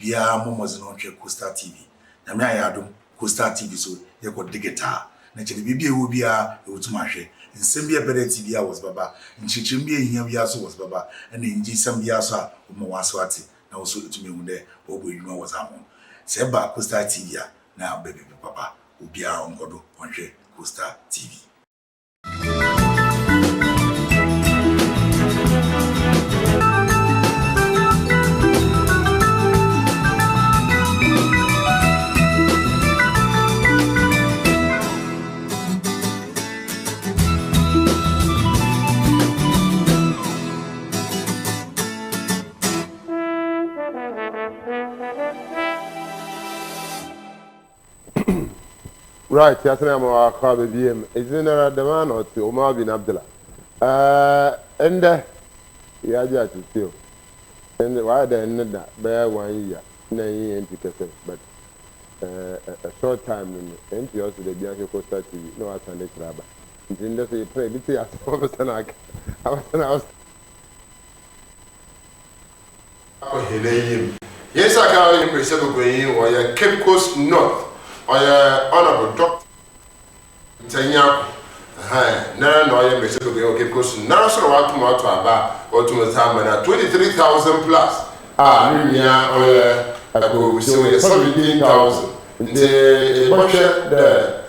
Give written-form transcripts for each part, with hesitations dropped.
bia momoze no hwe Coastal TV na me ayadom Coastal TV so ye ko digital na chede bibia ewo bia ewutuma hwe nsem bia bere TV a was baba nchichim bia ehia bia so was baba na nji sam bia so a mo waso ate na wo so etumi hu de obo edwuma was amo se ba Coastal TV a na bebe papa obia ongodo onhwe Coastal TV. Right, yes, I'm a car BM. Isn't there a demand or two? Omar bin Abdullah. And yeah, just still. And why then that bear 1 year, 9 years, but a short time in the also the Bianca Costa TV, no, I can let Rabba. It's in the say, pray, it's a I was. Yes, I can impress you or Cape Coast North. Honorable Doctor Tanya, Nara no, I am Cape Coast, Nara so what to about or to Mazamana 23,000 plus. I go with 17,000. The budget there,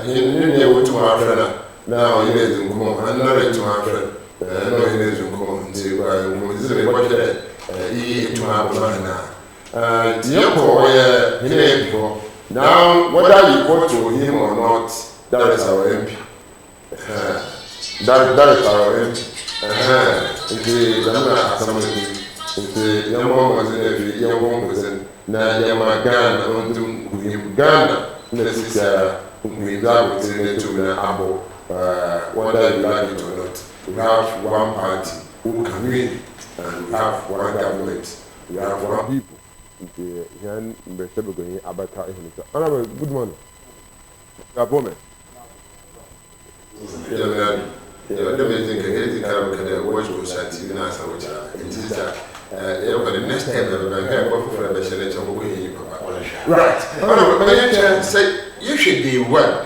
to my friend. Now he is in home, another to my friend. No, he is in home, and say, well, budget to my banana. Yoko, he may go. Now, whether you vote for him or not, that is our MP. That is our MP. If the young one was in every young one was in Ghana, Ghana, we got to Abo, whether you like it or not. We have one party who can win, and we have one government, we have one people. Yan Mbeshebe going abata ehunisa. Honorable, good morning. Apome. Let me think anything can watch Coastal na sawocha. Intita for the next time I have for the selection right. Honorable, say you should be one.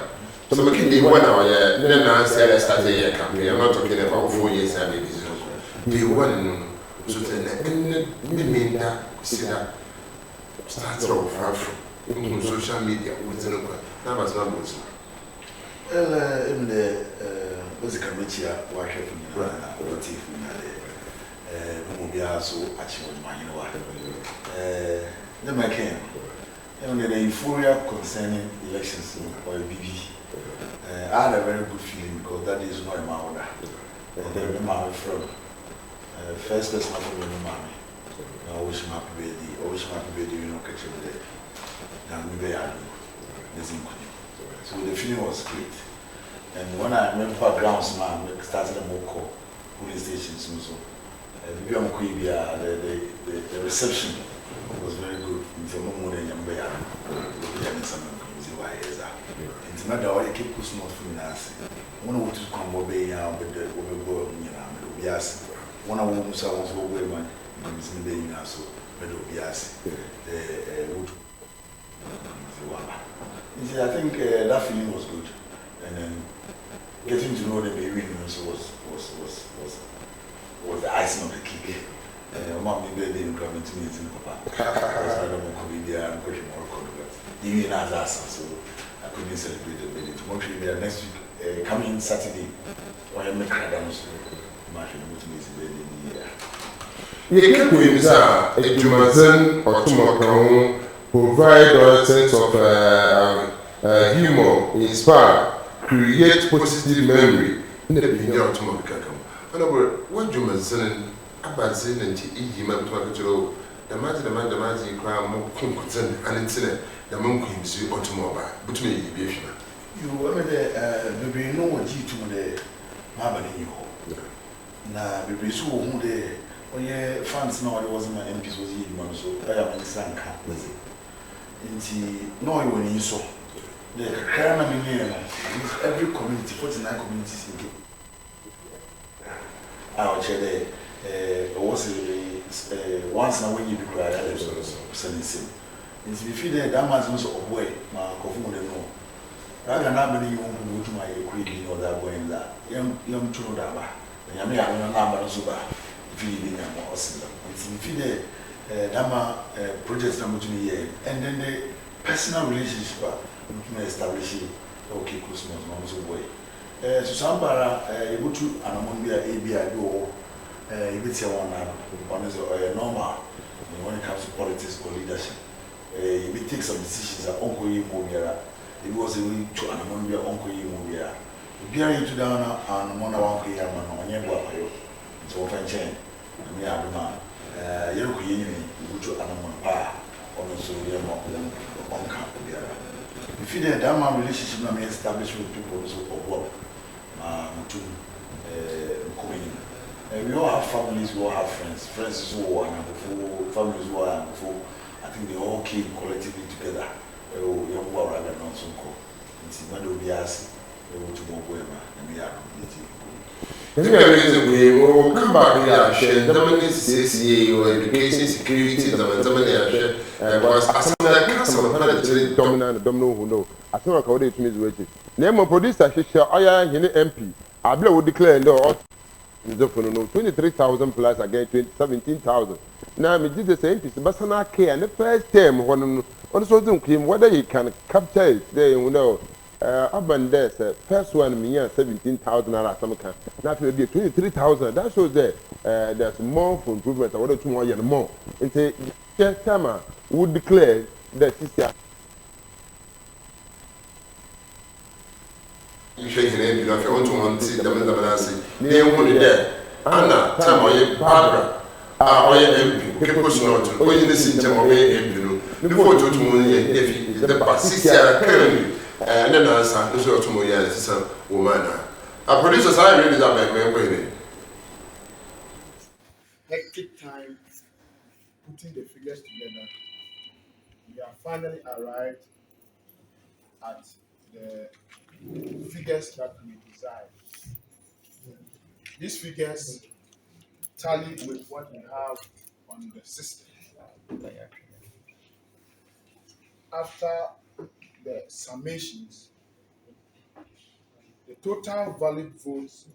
So we can be 1 hour then I say let's start the year campaign. I'm not talking about 4 years and maybe be one so mean that see that start off from social media within a that was not good. In the musical media, watch it from the so achieved my the McCain. The euphoria concerning elections or BB. I had a very good feeling because that is not my order. Then my friend, first person from the mommy. I wish my baby, you know, catch up with it. Now we were so the feeling was great. And when I remember grounds, man, we started a more police stations also. The reception was very good. Until more than young bear, it's not that I keep pushing off from us. One want to come obey our better over, yes. One of them was over one. I'm being also Medobias, wood. I think that feeling was good, and then getting to know the baby was the icing on the cake. Mommy baby didn't come into me in Papa. I don't know comedian and question more conduct. Even as us, so I couldn't celebrate the baby. Tomorrow, next week, coming Saturday, I am making a dance. Imagine what means the baby in the year. You can win, sir. A Jumazan or tomorrow provide a sense of humor, inspire, create positive memory. Never be your tomorrow. What Jumazan about Zin and Iji Mabto, the magic crime more concern and incident, the monk is your automobile. But me, you were there, no one to the Mabani. Now, we saw who they. Oh yeah, fans now there wasn't an MP was even so I am in Sanka. No one you saw. The crime every community, 49 communities in I would say was once now when you cry, I so sending sim. It's if you there, that man's also a boy, my coffee would know. Rather than how many you want to go to my equity or that going that. Young to know that. I mean, I don't know number so bad. If you didn't have more awesome. It's if you there, Dama projects number 2 year, and then the personal relationship may establish okay, Christmas, mom's boy. So somebody able to an among the ABI go. If it's one is normal when it comes to politics or leadership. If it takes some decisions that Uncle Mobiera, it was a way to an among your Uncle Mobiera. If you are into down and one of Uncle Yaman on your boy, it's often chain. And we are the man. You look to an among pa, also your mom on camp. If you did that man relationship, may establish with people of work to community. We all have families, we all have friends. Friends who are before, families who are before. I think they all came collectively together. Young boy rather than so called. It's when they will be asked, they will to go wherever, and we are the we will come back here, share CCA or education security, was as dominant, don't know who know. I think I called it to me. Name of producer, she shall I MP. I will declare no. 23,000 plus again 17,000. Now, me did the same piece, but I care. And the first term, when also don't claim whether you can capture it, there you know. Up and there, first one, me 17,000 some can. Now, it will be 23,000. That shows that there's more for improvement. I want to more and more. And say, just time would declare that this you shake your name, you know, if you want to want to see them in the Manasi. They won't there. Anna, time or Barbara, or MP, people not, or you listen to my MP. The photo to me, if the Pacicia currently, and then answer, this was to my years, woman. Our producers are really that back hectic time putting the figures together. We have finally arrived at the figures that we desire. These figures tally with what we have on the system. After the summations, the total valid votes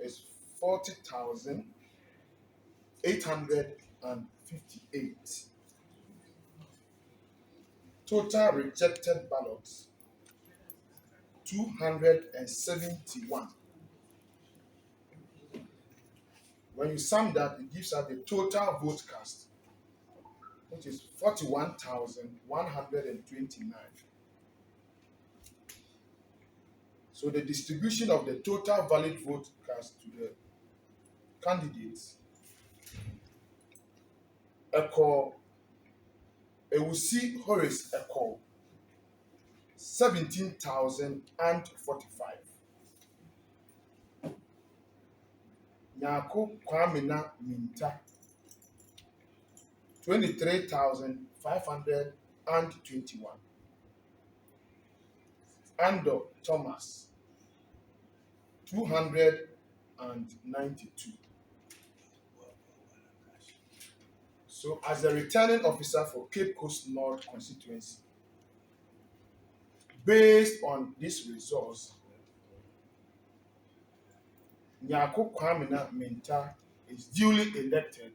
is 40,858. Total rejected ballots 271. When you sum that, it gives us the total vote cast, which is 41,129. So the distribution of the total valid vote cast to the candidates Ewusi Horace Eko 17,045. Nyako Kwamina Minta 23,521. Ando Thomas 292. So, as the returning officer for Cape Coast North constituency, based on this results, Nyako Kwamina Minta is duly elected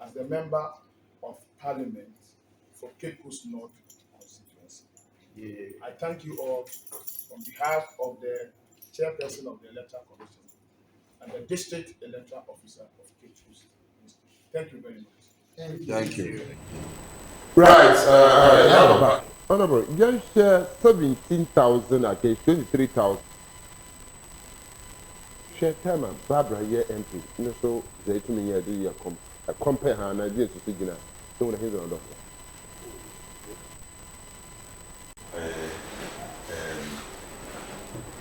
as the member of parliament for Cape Coast North constituency. Yeah. I thank you all on behalf of the chairperson of the electoral commission and the district electoral officer of Cape Coast. Thank you very much. Thank you. Right. Honorable, just 17,000 against 23,000. Share time and Barbara here MP. No, so they to me here do you compare her and ideas to Sigina. Don't want to hear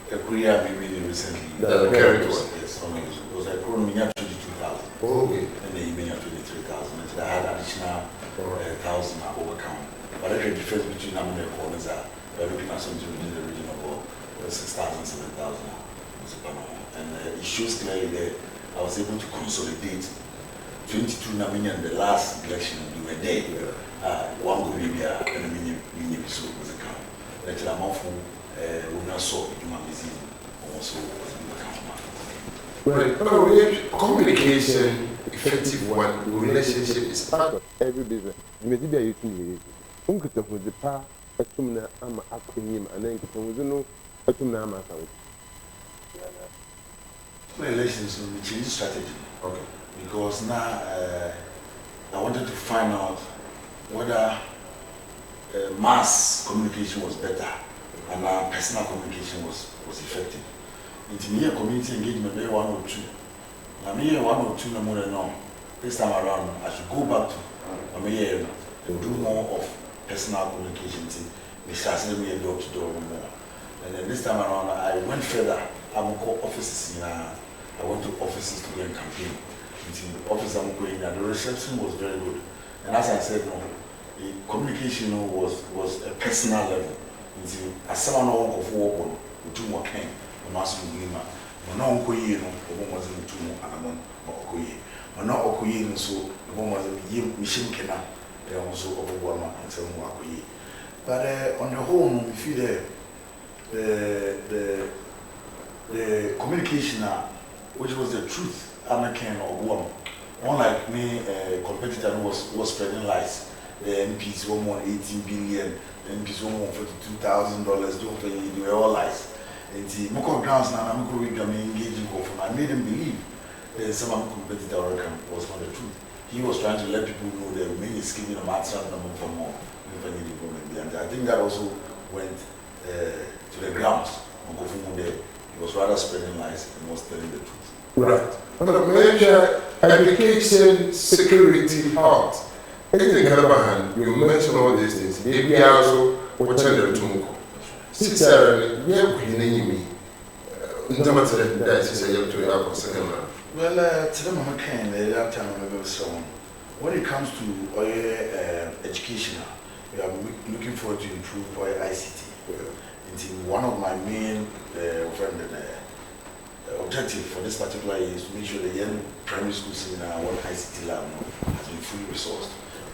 the Korea maybe recently. The current one. Yes, because I put me up 22,000. Okay. And then you made up 23,000. And I had additional 1,000 overcome. But the difference between how many corners are, we're looking at something within the region of 6,000, 7,000. and it shows clearly that I was able to consolidate 22 Naminian, the last election we were there. One go be and a mini so was a count. Let a month when I saw my busy also was a count. Right. Communication, effective one, relationship is part of every business. You may be a youth. Uncle to the pa, a tumna ama acronym, and then to know a tumna ama. Relations will change strategy. Okay. Because now I wanted to find out whether mass communication was better and personal communication was effective. In the community engagement, maybe 1 or 2. Now, me 1 or 2 no more than no. This time around, I should go back to do more of personal communication. We started me door to door more. And then this time around, I went further. I will call offices. I went to offices to go and campaign. The office I'm going, and the reception was very good. And as I said, no, the communication was a personal level. As someone who work on, two more came, and also doing my, but no Okoye, no, the one was in 2 more, and I'm on Okoye. But not Okoye, so the one was in Mission Kena, they also over 1 month and 7 more Okoye. But on the whole, we feel the communication, which was the truth. I'm a king or one. Unlike me, a competitor who was spreading lies. The MPs were more 18 billion, the MPs were more $42,000, they were all lies. And the Moko grounds now, I'm going to engaging with him. I made him believe that some competitor was not the truth. He was trying to let people know that many is giving a matter for more. And I think that also went to the grounds. He was rather spreading lies and was telling the truth. Right. But major education, security, health. Anything on the other hand, you mention all these things. Maybe also what channel to move. Sincerely, yeah, we need me. That is a year to have second man. Well, to them, I'm kind of time I'm so when it comes to education, we are looking forward to improve our ICT. One of my main objective for this particular year is to make sure the young primary schools in our ICT lab has been fully resourced.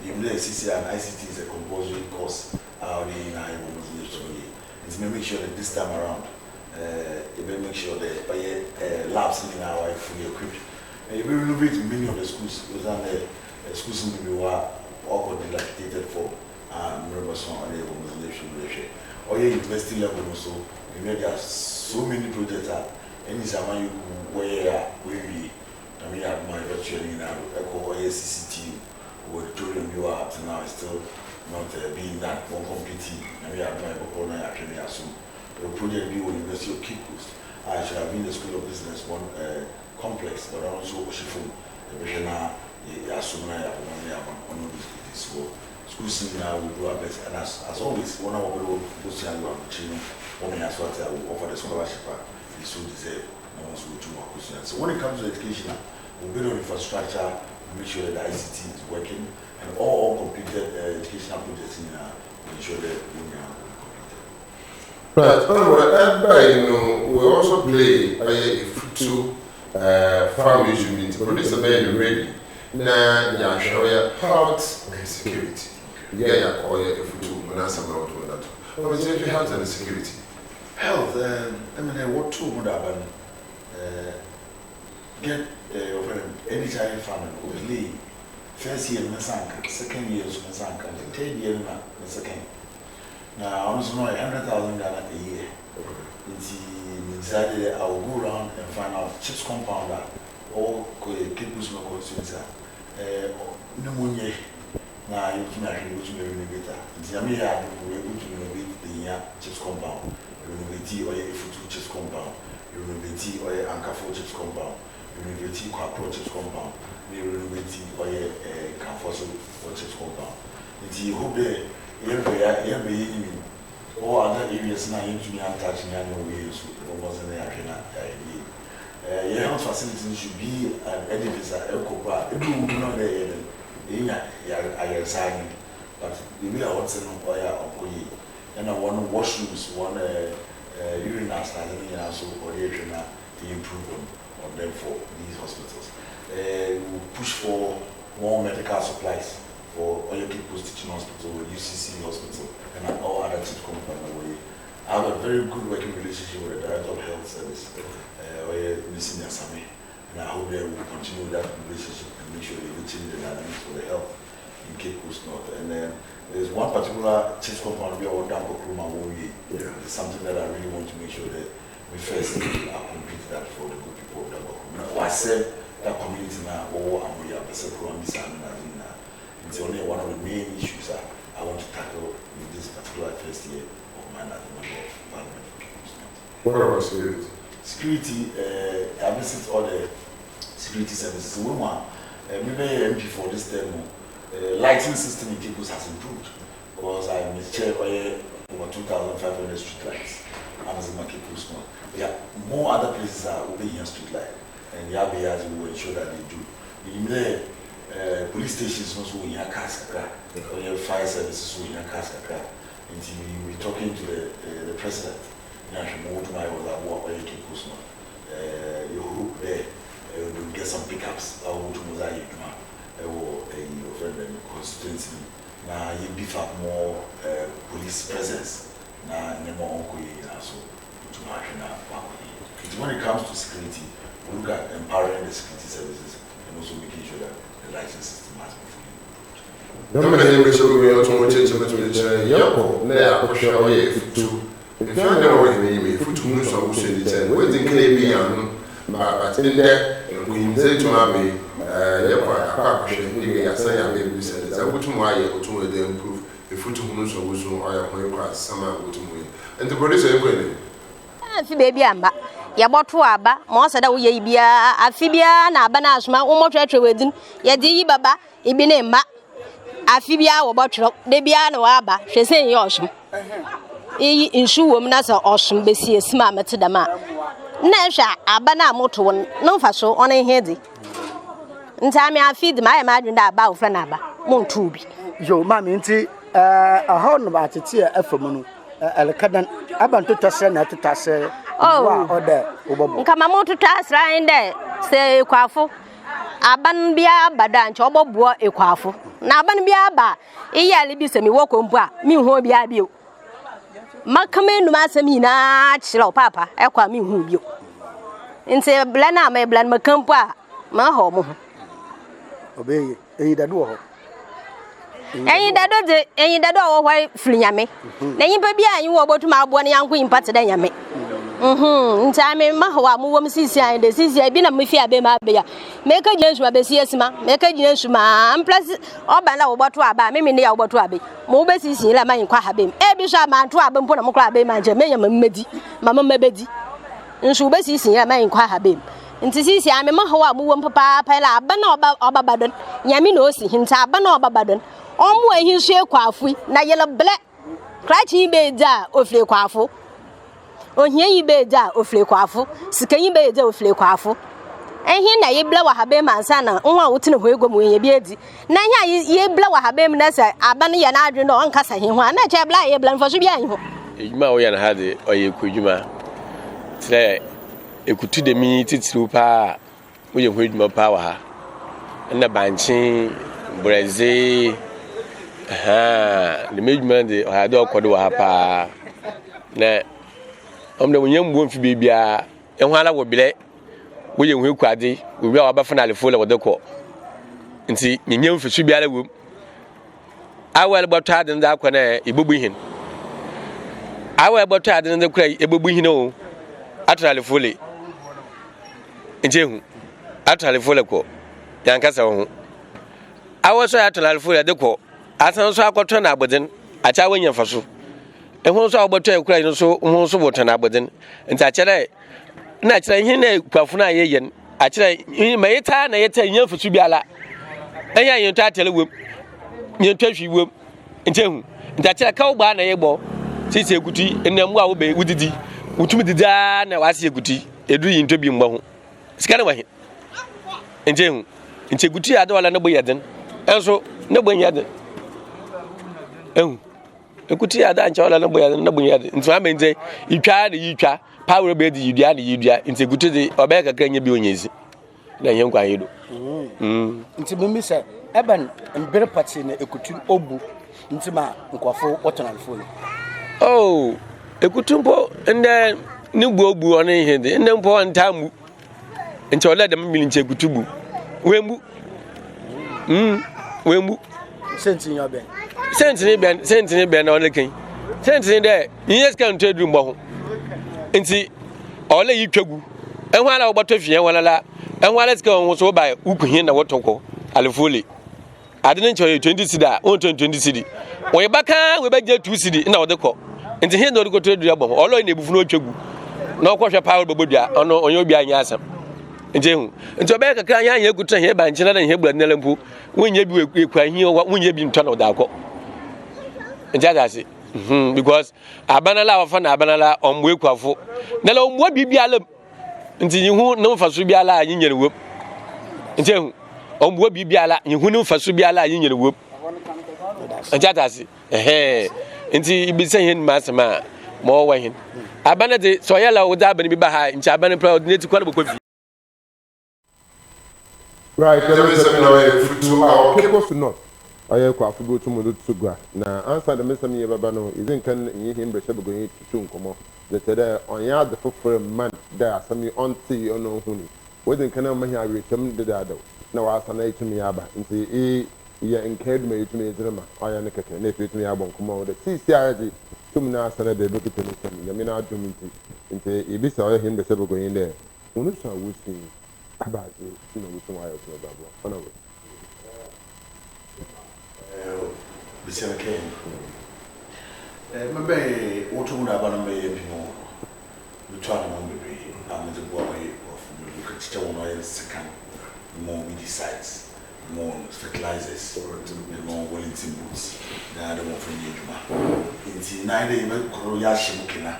Even the CCI and ICT is a compulsory course in our it's to make sure that this time around, it will make sure that labs in our are fully equipped. We renovate many of the schools, those are the schools in the world all dilapidated for members on the or university level also. There are so many projects any zaman you where we I mean my virtually now echo CCT or auditorium you are up to now is still not being that one competing and we have my corner actually assume the project be University of Cape Coast. I should have been the School of Business one complex but also Oshifo the Bishana Asuna one of these schools now will do our best and as always one of our those young one as what I will offer the scholarship so deserve no one's go to more questions. So when it comes to education, we build on infrastructure, make sure that the ICT is working, and all completed educational projects in make sure that we are completed. Right. You know, we also play a fruitful farm instrument to produce a man ready. Now, yeah, show you health and security. Yeah, call you a fruitful manasa about that. What is it? Health and security. Health, I mean, what two would happen? Get any child family with Lee. First year, Masanka, second year, Masanka, third year, second. Now, I also know $100,000 a year. Inside, I will go around and find out chips compounder or Kipus no consumer. Pneumonia. Now, you can actually go to the renovator. Zamia will be able to renovate the chips compound. Renovate or a fruit chips compound, renovate or a anchor for chips compound, renovate quattro chips compound, renovate or a canfoso or chips compound. It's you hope every all other areas now into me untouching annual ways almost in the idea. Your health facilities should be an edifice at Elcopa, a room not there in a signing, but the way I want to know why and one washrooms, one urinals, and so or improve on them for these hospitals. We will push for more medical supplies for Oyo People's Teaching Hospital, UCC Hospital, and all other teaching companies. I have a very good working relationship with the Director of Health Service, Missing Yasami, and I hope they will continue that relationship and make sure they will change the dynamics for the health in Cape Coast North. And then there's one particular teaching company we are down for Kruma. It's something that I really want to make sure that we first complete that for the good people of Dabaku. I said that community now, we have a it's only one of the main issues I want to tackle in this particular first year of my life as a member of Parliament for Cape Coast North. What about security? Security, I visit all the security services. Maybe MP for this term, lighting system in Cape Coast has improved because I am chair over 2,500 street lights. I'm as a Cape Coast North. There are more other places that will be here street light, and the ABAs will ensure that they do. Police stations also in your casca, fire services in your casca. And we were talking to the president. I was at work where you can post now. You hope there will get some pickups. I want to mosaic or a friend and constituency. Now you beef up more police presence. Now more uncle so to marry now. When it comes to security, we look at empowering the security services and also making sure that the license system has been fully improved. Government members will be able to change the Yoko, now for sure, if you are going to be foot to move some city, waiting Canadian, but in there, we say to Mammy, Yoko, I say, I may be said, I would to my able to improve the foot to move some or summer would win. And the producer, baby, Yabotu aba, most of the way be a Phibia, and Abanasma, almost at wedding, Yadi Baba, Ibinemba, Aphibia or Botro, Debiano Abba, she say Yosham. Insure woman as a ocean, Bessie, Smama to the man. Nasha, Abana motor, no faso on a heady. In time I feed my imagine that about Flanaba, Montubi. Yo, mammy, a horn about it here, Ephemonu, Alcadan, Abantu Tassena to Tasse. Oh, come to task right there. Say, Quaffo. Aban bia badan, chobo boa a quaffo. Naban biaba, a yearly be walk on bois, me who be a bill. Macame no master me na chill, papa, equa me who you. And say, Blana may blend Macampa, my home. Obey, a door. Ain't that all why fling at me? Then you baby, you will go to my one young queen party than me. In time, Mahoa, move Missy, and the Sissy, I've been a Mifia Bemabia. Make a James Mabesiasma, make a James and plus all by now what to about me near what to be. Mobes is in La Main Quahabim. Every shaman to Abem Ponamocra, my Jamaian Medi, Mamma Mebedi. And Shubes is in La Main Quahabim. And to see, I'm a Mahoa, move Papa, Pella, Bano Babadan, Yaminosi, Hinta, Bano Babadan. Omwe he share kwafu na yellow black cratchy be da ofle kwafu onye yi be da ofle kwafu sikan yi be da ofle kwafu enhe na ye bla wa habe mansa na nwa wotine ho egom ye bi edi na ye bla wa habe m na say aban ye na adwe no onkasa he ho na che bla ye bla mfaso bi an ho ejuma wo ya na hade oye kujuma tre ekutu de mi titiru pa wo ye ho ejuma pa wa ha na banchi Brazil the management de had all called Wapa. Na the young woman for Bibia, and while I would be William Wilquadi, we will have a finale full of the court. And see, you knew for Shibia womb. I will about tired and that when a bubihin. I will about tired and the cray, a bubihin, utterly fully. And Jim, utterly full of court. Yankasa. I was utterly full of the court. As I also got turned up within, I tell you for so. And once I got to cry, so almost what turn up within, and such a day. Naturally, he may Quafuna yen. Actually, you may turn a 10 years for Subiala. And you tell you, you tell you, and tell him that a cow ban a ball, says a goody, and then what will be with the which me the dan, I see a goody, a dream to be more. Scanaway. And tell him, it's a goody, I don't know yet then. Also, nobody yet. Oh, a good tea, I don't know where the number yet. And so I mean, say, you try the Yucha, power be di yudua de yudua nti ekutu de obe kakra nya bi onyezi na yen kwa yedo nti mimi se eben mbere party na ekutu obu nti ma nkwafo wotona fo oh ekutu mpo ende ni gbobu ono ihe de ende mpo ntamu nti ole de mmili nche ekutu bu wembu wembu senti nyobe senti be na ole kan senti de yes kan to edu mbo ho nti ole yi twagu enwa na obato hwie walala enwa let's go on so ba ukuhin na wotoko alifole ade ne nche 20 cedi a 20 cedi we baka we ba je 2 cedi na odeko nti hin do to edu abom ole na ebufu no twagu na okwohwe power bobodua ono onye obi anya asem nti hu nti obe kakra anya ekutu he ba nche na he bla nele mpu wonye bi ekwa hin wonye bi ntwa na odako nti adase because abanala wafa na abanala ombo ekwafo na la ombo bibia nti yihu no mfaso bia la anyi nyere wop nti hu ombo bibia la yihu no mfaso bia la anyi nyere wop nti adase nti ibisa hin masema mo wa hin abana de so yala wo da abani bi ba ha nti abana pra ordinate kwala bokwa fi right people not aye kwa afugo tumu do tsugwa na answer the mesam ye baba no izin kan yin him be shebe go yin tutu nkomo they said on ya the for man there asami on ti ono huni wodin kan ma hi awetam de da na wa asana itumi aba nti ya enked me itumi ezrema aya ne keke na efe itumi abon nkomo de sisi araji tum na asana de be kitene sam ya mina adum nti ibisa oye him be shebe go yin de unu sa wusi abaje no wusi wa ya ko baba ona we bisema ken mebe wotu mu da ba no be bino lutwana mo bebe am the boy of look at teacher one oil second more decides more fertilizers more Wellington boots na da mo fani juma inti na ide be koro ya shimukina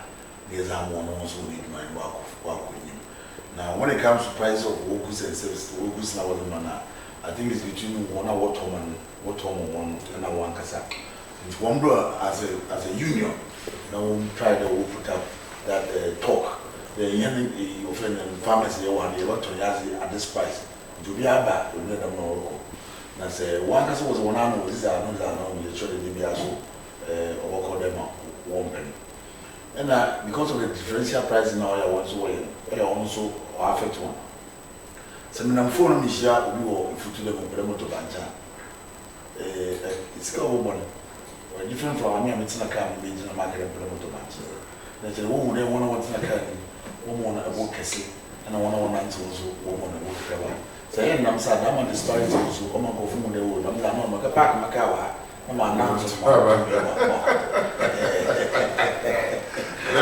ngeza mo no so ni juma ni wako nyim now when it comes to price of workers and services workers na wala mana I think it's between one and what one and one kasa. It's one bro as a union. Now we try to put up that talk. The young offering farmers they want to at this price. To be about we let them know. Now say one kasa was one annual. This is another we show them be also or call them 1 penny. And because of the differential price now, I want to also affect one. So I'm phone me share obi wo futu dem moto banja it's go one or different from me na car me na market moto banja na je wo dey wona want na car ni wo mo na abo kese na wona nto so wo mo na wo kaba so yen nam sa na man disparity so o man go fu mo dey wo nam la no maka park maka wa na man na so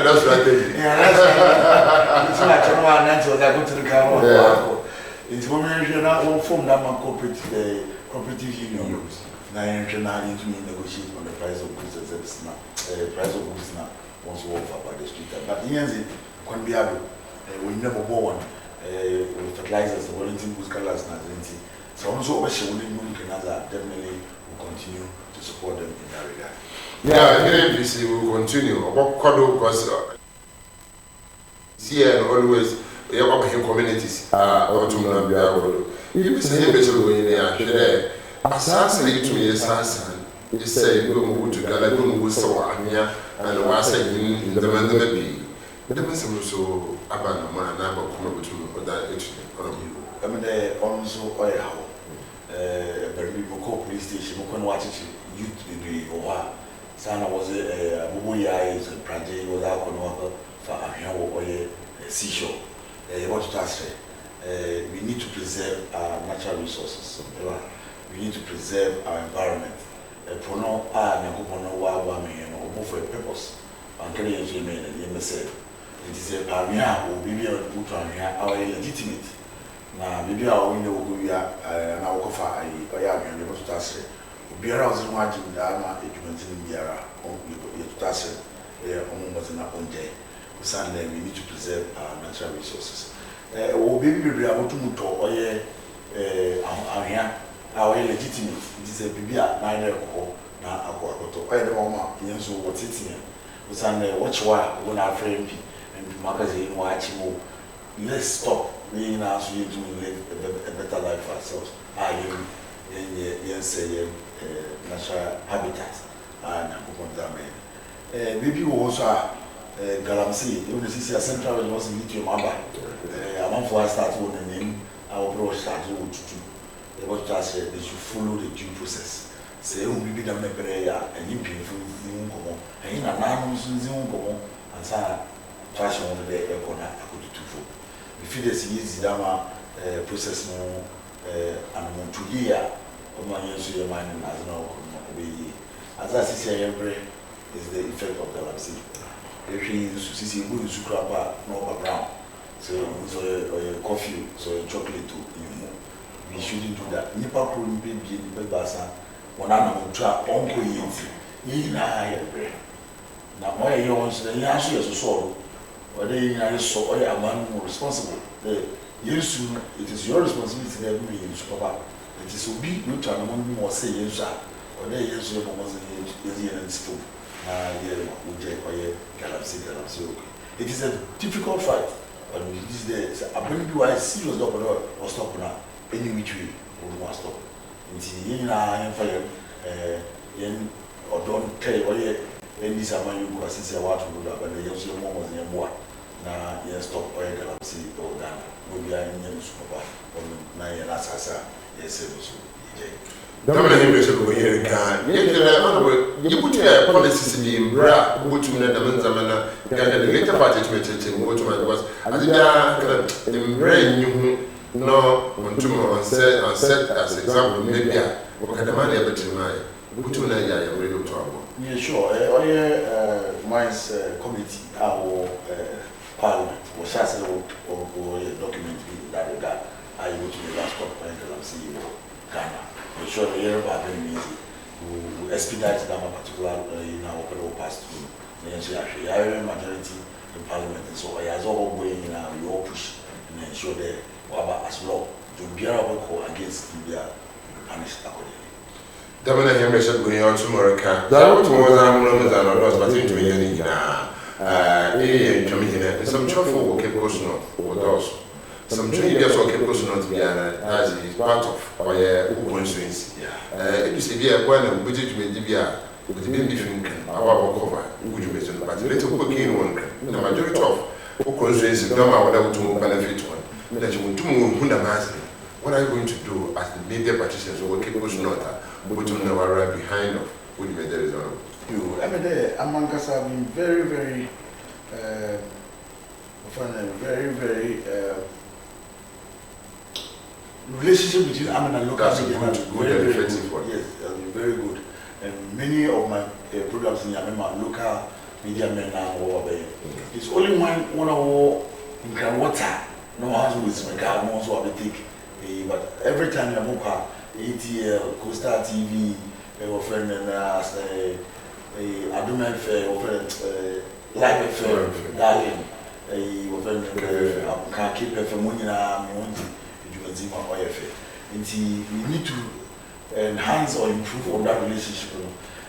that's right. Yeah, that's right. It's like no one answer that go to the car. It's women now form that man cooperative unions. Now you're now into negotiate on the price of goods and services now. Price of goods now once we offer by the street. But the end can be able we never bought one with fertilizers, the Wellington goods colors now. So also we definitely will continue to support them in that regard. Yeah, NPC will continue. About Kodo because here always we are working communities. Autumn you say better when they are there. Assassin to me, assassin. You say we move together, we move so Anya and was saying the man the baby. The person so about man and I come to that. I mean, also oil. Very Boko police station, Mokon watch it, youth baby or Sana was a Bubuya is a project was out on for a seashore. What to say? We need to preserve our natural resources. We need to preserve our environment. Prono Nakupono Wawami or for a purpose. And can you say, it is a Pamia or Bibi or Putramia, our legitimate. Now, maybe our window will be an alcofa, I am able to say. Biara was imagined that I'm in Biara, to Tassi, almost in our own day. Sunday, we need to preserve our natural resources. Or baby, we are to move to our legitimate. It is a Bibia, neither or now, I don't know, so what's it here. Sunday, watch why when our friend and magazine watch more. Let's stop. We now so you to live a better life for ourselves. Say natural habitat and maybe also Galamsey, even the CC Central was in lithium amber. A month before I started on the name, our bro started to do. They was just they should follow the due process. Say, who will be the member and you pay for the and in a non and so trash on the aircon. I could do two. If it is easy, Dama process no and to hear of my your mind as no be as I see every is the effect of Galamsey. If he see good to scrap no brown, so coffee, so chocolate to you. We shouldn't do that. Nipa could be the basa. When I know trap uncle yet, now why you want to the answer is so, or they are so a man responsible. Yes, it is your responsibility to every use papa. It is to be no time more say yes, or they yes, your was in stove. It is a difficult fight, but it is the ability to serious doctor or stop now. Any which way we must stop. Until fire or don't tell you any summer you go since I want to do that, but the young mom was in war. Now, yes, stop oil galaxy or Ghana. We are in the super or 9 years as yes, Dominic English over here can. You put your policies in bra, go to the Manzamana, the later party to me, what my was. As the brain you no on tomorrow set as example, maybe what the money ever to my Butuna radio trouble. Yeah, sure. Mine's committee, our parliament, was as a document that we got. I go to the last point and see Ghana. I'm sure the year about very easy. We expedite them a particular in our federal past through. The area majority in parliament, and so I as all going in our your push and ensure that as law to be able against India punished accordingly. Dominic Henry said, we are tomorrow. That was more than one of those, but into me some truffle will keep us north or those. Some 2 years or keep us not as is part of our constituency. It is a year when a budget may be with the different our cover, which you mentioned, but little cooking one. The majority of constituency don't allow to benefit one. That you want to move what are you going to do as the media practitioners or keep us not put on the right behind of which made the result? You, every day, among us have been very, very relationship between Amen and local media very good. Yes, very good. And many of my programs in Yamema local media men are over there. It's only one of in Grand Water, no one with my car, no one to take. But every time you move ATL, Costa TV, our friend and Adum FM, Live FM, Darling, our friend can keep FM we need to enhance or improve on that relationship.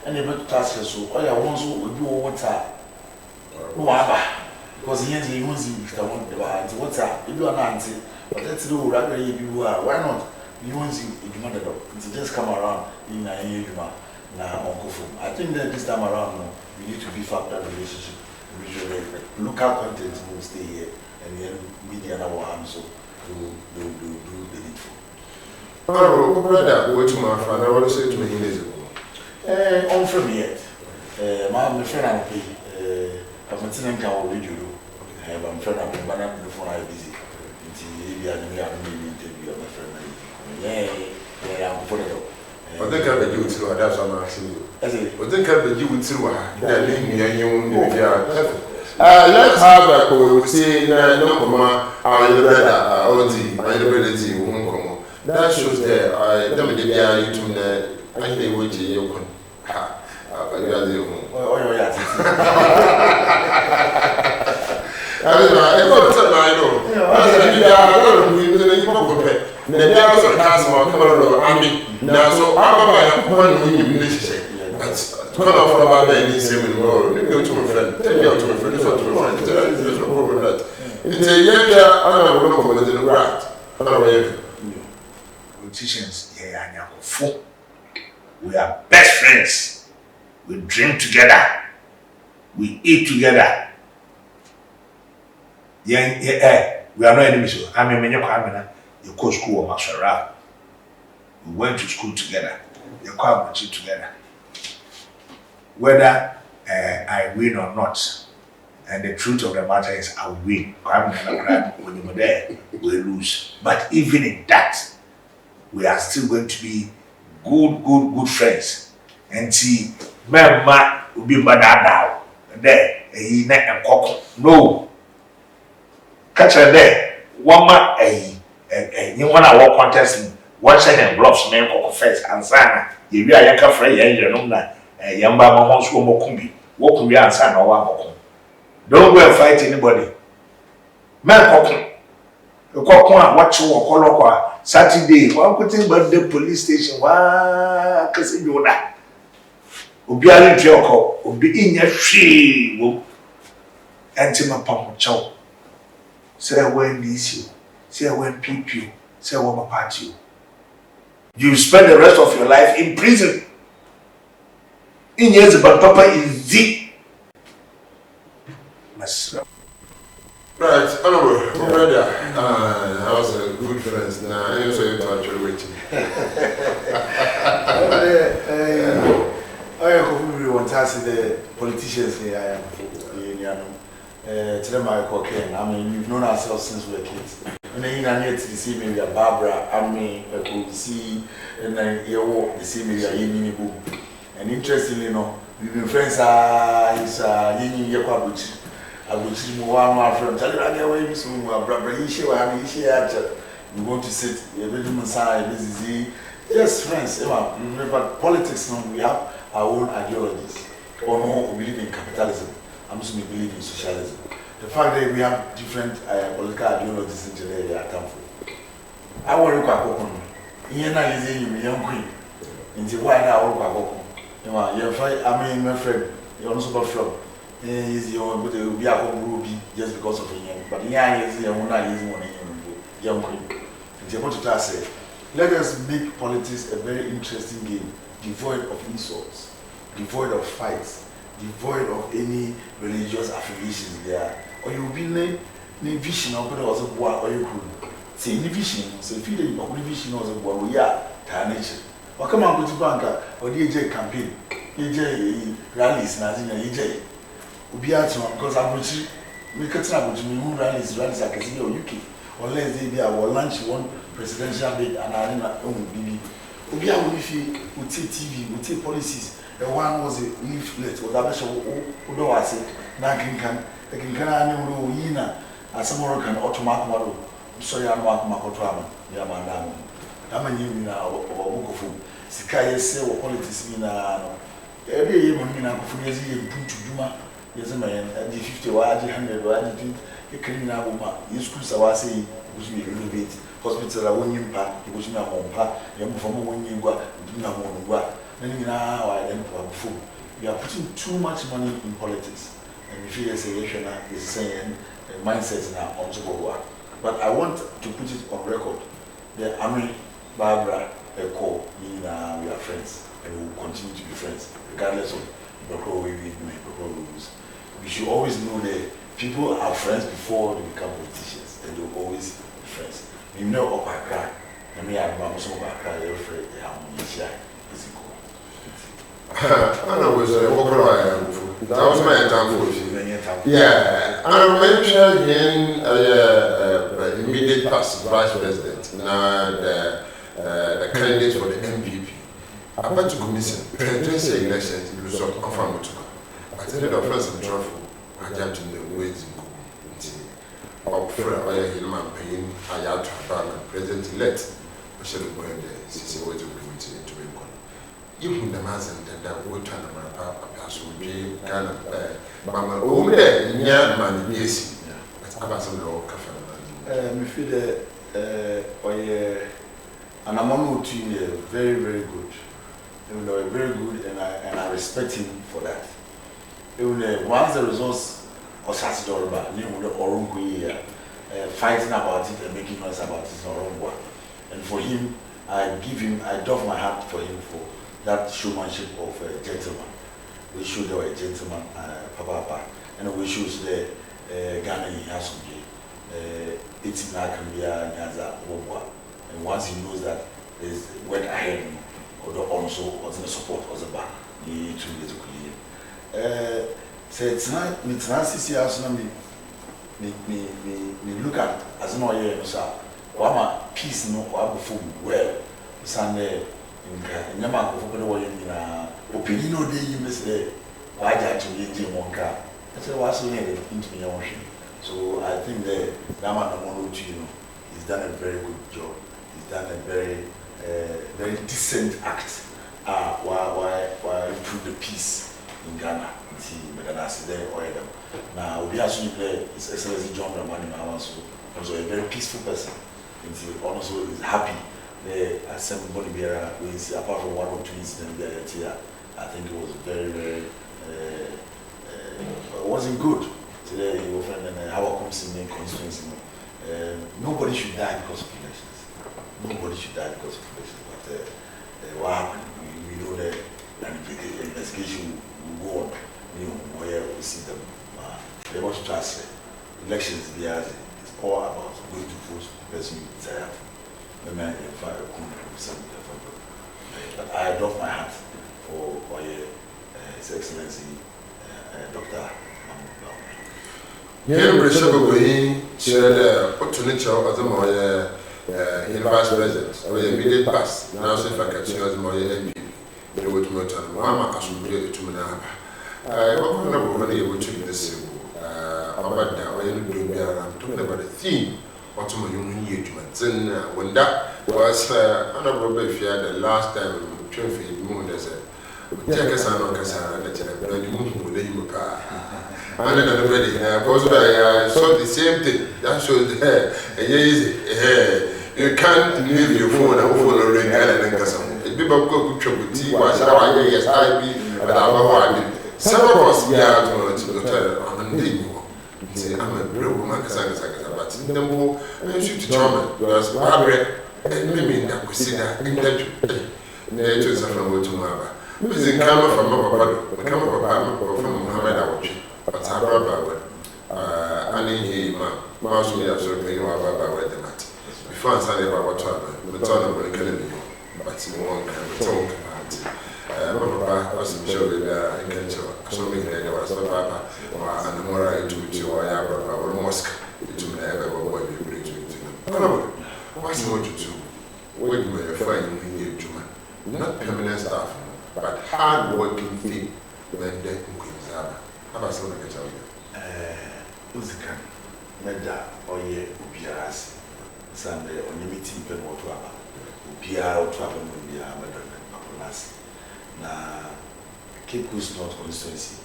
And able to task us so all your ones will do water. Because he wants to want the water. If you are not, but let's do rather you are. Why not? You want to just come around in a year now. I think that this time around we need to beef up that relationship. Local content will stay here and then media now so do the needful. Oh, brother, wait to my friend. I want to say to me years ago. On from yet. My friend, I'm not saying I will read you. I'm friend, I'm banana before I busy. Until I'm interview my friend. Yeah, I'm for it. But they can't be you through. That's what I'm asking you. But they can't be you through. Let's have a call. See, no, our brother, Odi, my ability, won't come. That shows that I don't be there. You to the I think which you can. I got the home. Oh, yeah. I know. I said, you are going to be a the also has more camera. I mean, now so I'm one relationship. But come out from about that in same tomorrow. You go to my friend. Tell me out to my friend. This one to my friend. There's no problem with that. It's a year. I'm not going to come the right. I'm not going politicians, we are best friends. We drink together. We eat together. We are not enemies. I mean, you go school or Masara. We went to school together. You come together. Whether I win or not, and the truth of the matter is I win. When you're there, we lose. But even in that, we are still going to be good friends. And see, Mama will be bad there. He and cock. No. Catch her there. One man, you want to walk contest. One second gloves, man, cock face, and Sana. If you are young, afraid, you know, young Bama wants to go Mokumbi. Walk with your son or one. Don't go and fight anybody. Man, cocking. The cock watch you or Saturday, one could think about the police station. Why, because you know that. Obiari Joko, Obi in your tree, and Timma Pump Chow. Say when these you, say when peep you, say when my party you. You spend the rest of your life in prison. In years, but Papa is deep. Right, honorable, brother. I was a good friend. Now I also have to actually wait. I want to see the politicians here. Tell them I cocaine. I mean, we've known ourselves since we were kids. And then I need to see maybe a Barbara, I could see, and then you walk the same area in Boom. And interestingly, we've been friends. Is Yin Yakuabuchi. I will see one from tell you away soon. Brother, we want to sit a bedroom side. This is just friends. But politics, we have our own ideologies. Or no, we believe in capitalism. I'm also believe in socialism. The fact that we have different political ideologies in today, they are harmful. I want to go home. You're not using your young queen. Into why I want to go home. You're fine. I mean, my friend, you're also from. Is your but it will be a ruby just because of him. But yeah, is the one I use one young queen. To say, let us make politics a very interesting game, devoid of insults, devoid of fights, devoid of any religious affiliations there. Or you will be named vision or was a boy or you could say vision, so if you didn't vision was a boy, we are tarnation. Or come on, go to banker or DJ campaign, EJ rallies, nothing, EJ. Because I'm rich, we can't have to rallies I can see UK. Unless they are lunch one presidential bid and I don't BB. Ubia will take TV, will take policies. The one was a leaflet or that show, I said, Nankin can, the Kinkana, Yina, as some Moroccan automatic model. So you are not Makotrama, Yamandam. I'm a new or Bokofu. Sikaya say or politics in every year when I'm put to Duma. Yes, man, at the 50 or 100 or 100, a criminal woman. You schools are saying, which we renovate hospital. I won't impact, which me a home park, young from when you go, do not want to go. Then now I then before. We are putting too much money in politics. And if you say, is saying, mindset now on to go. But I want to put it on record. The Army, Barbara, Echo, we are friends, and we will continue to be friends, regardless of the way we rules. We should always know that people are friends before they become politicians, and they'll always be friends. We know about cry, and we have some about cry, they're afraid they have money. I was that was my time for you. Yeah, I mentioned in immediate past vice president, now the candidate for the MPP. I went to commission, presidential elections, the result of Famutuka. I tell you the first of trouble, I jumped in the ways in Our friend, Hillman Payne, I had to have president elect. I should have gone there, since I went to committee to be one. You put the mass and that would turn my papa, as would be Ghana, Mamma, over there, near man, yes, but I was a low cafe. Me feel and I'm on to very, very good. very good, and I respect him for that. Once the results of Saturday, fighting about it and making noise about it is not wrong. And for him, I doff my hat for him for that showmanship of a gentleman. We show they were a gentleman, Papa, and we show the Ghana he has to be 18 Nakaria Nyaza Wobwa. And once he knows that there's work ahead, or also was in the support of the back, he 2 years ago. Say tonight, me transit house, me look at as no year, sir. Wama peace no or before well. Sunday in Yamako for the way in opinion, they miss there. Why did you get in one car? I said, what's the name into me ocean? So I think that Nama Namono Chino has done a very good job. He's done a very decent act. Why improve the peace in Ghana? See, but that's there or them. Now, we actually play His Excellency John Dramani also a very peaceful person. And also is happy. The assembly bearer, apart from 1 or 2 incidents there, I think it was very, it wasn't good. Today, your friend and how comes in the constituency. Nobody should die because of elections. Nobody should die because of elections. But what happened? We know that an investigation will go on. Where we see them. They want to transfer. Elections, it's all about going to vote the person you desire. But I adopt my hat for His Excellency Dr. Here, Bishop said, put to nature as a more vice president, or immediate pass. Now, if I can see as more MP, they would move to Mama as we do to Manaba. I don't know when you would treat this. About that, I am talking about the theme. What's my young engagement? And when that was honorable Befia the last time, Trinity Moon as a take us on Cassara, that you move with the car. And then already, because I saw the same thing. That shows the hair. You can't leave your phone and follow ring and Cassam. If people go to trouble, tea was our yes, I be, but I will. Some of us, we are going to the hotel on the day. I'm a real woman, but the more I shoot to German, because Barbara and women that we see that in that nature is a family to Mama. Music come from Mama, come from Muhammad Awachi, but I brought I need him, Mouse me as well, you are about the mat. Before I say about what happened, the turn of the academy, but you won't talk about it. Papa was sure that I can show something that there was Papa and the more I do to our mosque to never what we bring to them. What's more to do? When you may find in Juma, not permanent staff, but hard working feet when they Queen's Abba. How about something to tell you? Uzikan, Meda, or ye, Ubias, Sunday, or meeting pen or Twaba, Ubia or Twaba, Ubia, Madame Paponas. Na Cape Coast North constituency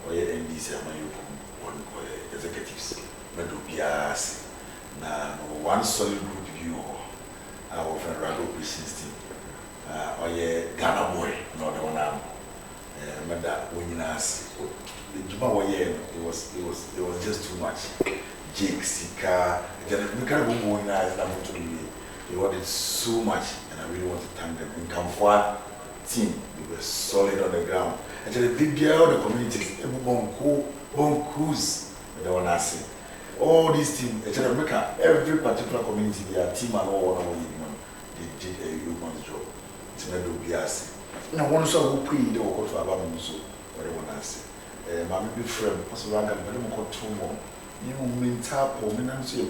or NDC on executives, Medubias. Now, one solid group view our friend Rago Christian's team or Ghana boy, not the one. Meda Winners, the Juma it was just too much. Jake, Sika, we can't go winners. They wanted so much, and I really want to thank them. In Kamfwa team, we were solid on the ground. And the big girl, the communities, bon cruise, the one I say. All these teams, every particular community, their team and all they did a human job. It's not to be asked. Now, one saw who pre the work of Abamuso, what they want to say. My big friend, Pastor Ranga, but I'm going to more. You mean tap or Minansi,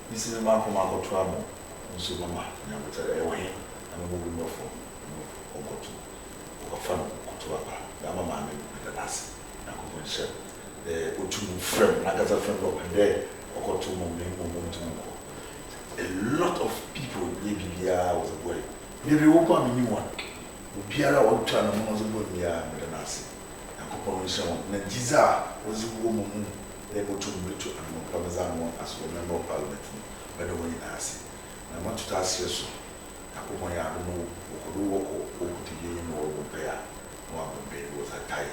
this is a man from our Tramo, so Mama, and I'm going to away. I'm moving off or go to Fun to Abba, Yamama, with the last. I'm going to share the Utu friend, Nagata friend up there, or go to Mumbo. A lot of people, maybe was a boy. Maybe open a new one. Biara or China was a boy, with the Nasi. And Coponation, Najiza was a woman able to reach and Pamazan as a member of parliament, by the way, Nasi. I want to ask you so. I don't know, or to gain or bear, one baby was a tired.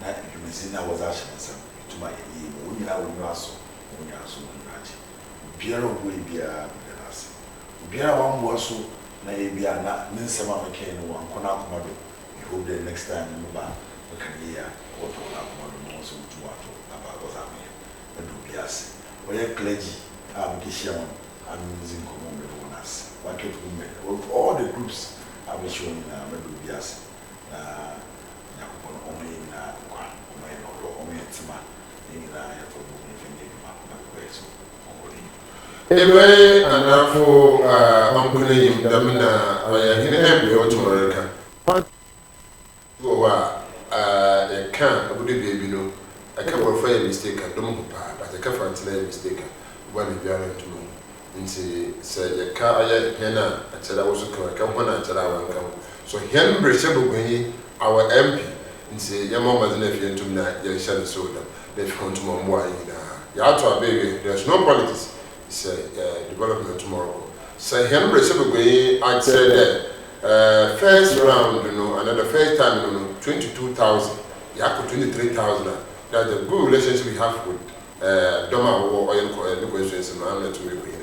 Now you may see now was actually some to my when you are so Biara will be a us. Biara one was so, maybe a not Ninsama McCain one Konakomado. You hope the next time you buy a career or to Konakomado also to what about was I mean. And do Bias. Or your clergy, I'm Kishaman, I'm using common with us. One kept women, all the groups I was showing Medu Bias. Yakupon Omi in Omi Tima in for moving from the so. Ebe anafo ampune yim damina oya hine embe o tumoreka. Go wa e kan abude bebi no. I can go for a mistake and don't pa but I can find a mistake when we are to know. Nti say ye ka aya hena a chela wo so kan hona chela wan kan. So hen breshebo gwenyi our MP nti ye mama de na fie ntum na ye hye so da. They want to mo ayi na. Ya to abege there's no politics. Say development tomorrow. Say Henry Sebegwe, I said that first round, another first time, 22,000, Yako 23,000. That's a good relationship we have with Doma or oil questions and I'm not to make it.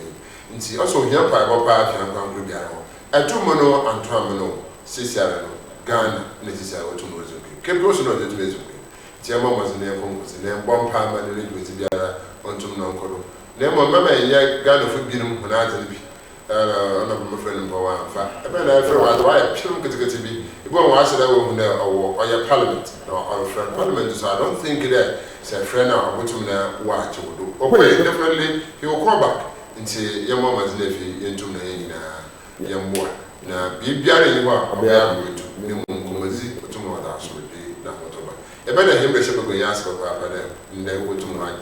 And see also here by Boba and Gangriano. A 2 mono and 2 mono, Siciano, Ghana, necessary to know. Keep also not the way. Tiama was in their congress and then one palm and the with the other on to Noncoro. Nemo mama ya Ghana for being Munazan be my friend in Power. I bet I feel why film get to be. It won't watch that over there or your parliament or friend parliament. So I don't think that say friend now what you watch or do. Okay, definitely he will come back into your mama's nephew into the young boy. Now be bearing you are going to Mumazi to mother should be not whatever. A better him bishop of Yasko Papa and then go to my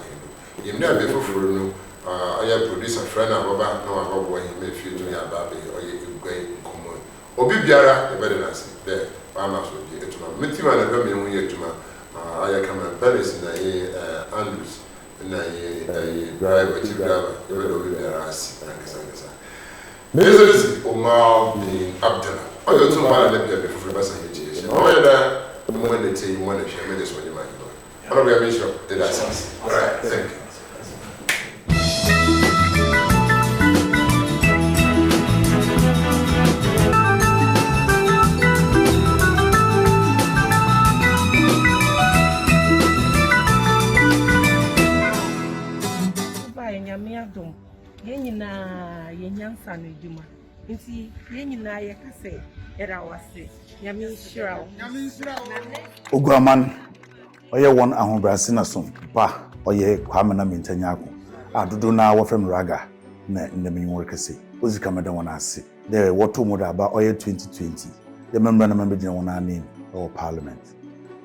you never before no. I have produced a friend of Baba, no, I hope when he made you to me about it or you go in common. Obi Biara, the better than there, I'm also to my Mitiman and Birmingham here to my I come and Paris in a Andrews and a driver, chief driver, you will be there as this is Omar being Abdullah. I don't know why I left there before the education. Oh, when they say you want to share, maybe that's what you might know. I don't know, sure that I say. All right, thank you. Yenyansa no djuma nti yenyina ye kase era wase nyame nhyirawo Oguaman oye won ahobrase na so pa oye kwame na mentanyako adodo na wo frem raga na ndem work kase ozika meda wona ase there woto mo da ba oye 2020 the member na member gina wona name or parliament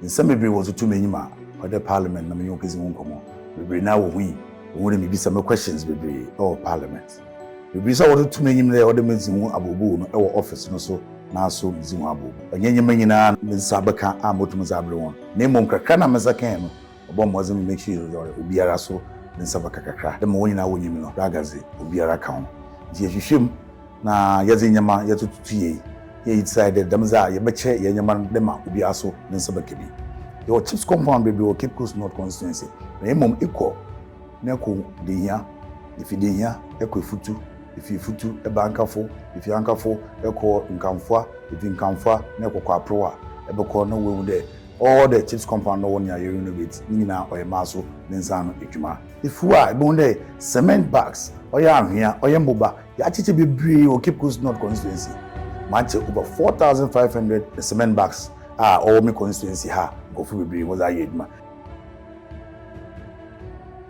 in some be was to menyima or the parliament na menyo kezi wonkomo bebre na wo hui wo re me bisa me questions bebre or parliament Bisa watu tumenyimle ode menzimu abobo no ewo office no so na so menzimu abobo anyanyema nyina mensabeka amotumzabre won na emom kakra na mezakan no obo moze make sure obiara so mensabeka kakra dem wonyina wonyim no ragaze obiara kan die hwehwem na yeze nyama yetutuye ye decided dem za ye beche ye nyama dem obiara so mensabeka bi your chiefs compound baby o Cape Coast North constituency na emom equal na ko de hia if de hia ekwefutu if you futu e bankafo if you ankafo e ko nkamfoa if nkamfoa na kokwa proa e be ko no we de all the chiefs compound no one ya renovate nyina oyemaso nensano edwuma if you are be de cement bags oya ahwea oya mboba ya chiche bebre o Cape Coast North constituency match over 4,500 cement bags all me constituency ha go fu bebre was ayedma